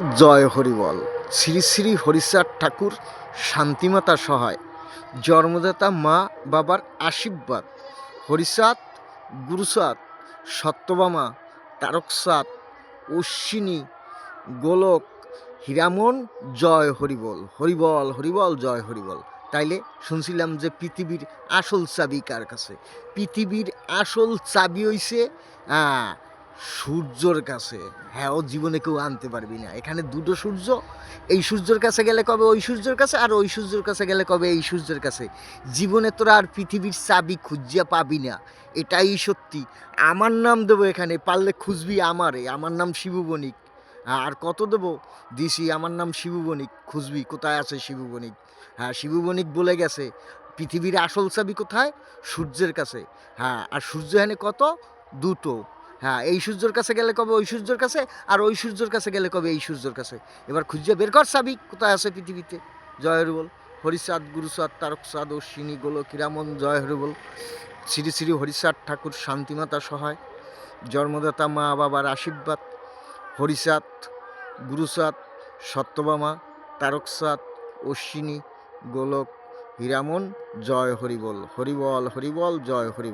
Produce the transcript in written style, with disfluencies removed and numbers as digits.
জয় হরিবল। শ্রী শ্রী হরিচাঁদ ঠাকুর শান্তিমাতা সহায়, জন্মদাতা মা বাবার আশীর্বাদ। হরিচাঁদ, গুরুচাঁদ, সত্যভামা, তারকচাঁদ, অশ্বিনী, গোলক, হীরামন, জয় হরিবল। হরিবল হরিবল জয় হরিবল। তাইলে শুনছিলাম যে পৃথিবীর আসল চাবি কার কাছে? পৃথিবীর আসল চাবি হইছে সূর্যর কাছে। হ্যাঁ, ও জীবনে কেউ আনতে পারবি না। এখানে দুটো সূর্য, এই সূর্যের কাছে গেলে কবে ওই সূর্যের কাছে, আর ওই সূর্যের কাছে গেলে কবে এই সূর্যের কাছে। জীবনে তোরা আর পৃথিবীর চাবি খুঁজিয়া পাবি না, এটাই সত্যি। আমার নাম দেবো এখানে, পারলে খুঁজবি আমারে। আমার নাম শিবু বণিক। আর কত দেবো দিছি, আমার নাম শিবু বণিক। খুঁজবি কোথায় আছে শিবু বণিক। হ্যাঁ, শিবু বণিক বলে গেছে পৃথিবীর আসল চাবি কোথায়? সূর্যের কাছে। হ্যাঁ, আর সূর্য এখানে কত? দুটো। হ্যাঁ, এই সূর্যের কাছে গেলে কবে ওই সূর্যের কাছে, আর ওই সূর্যের কাছে গেলে কবে এই সূর্যের কাছে। এবার খুঁজে বের কর চাবি কোথায় আছে পৃথিবীতে। জয় হরিবল। হরিচাঁদ, গুরুচাঁদ, তারকচাঁদ, অশ্বিনী, গোলক, হীরামন, জয় হরিবল। শ্রী শ্রী হরিচাঁদ ঠাকুর শান্তিমাতা সহায়, জন্মদাতা মা বাবার আশীর্বাদ। হরিচাঁদ, গুরুচাঁদ, সত্যভামা, তারকচাঁদ, অশ্বিনী, গোলক, হীরামন, জয় হরিবল। হরিবল হরিবল জয় হরিবল।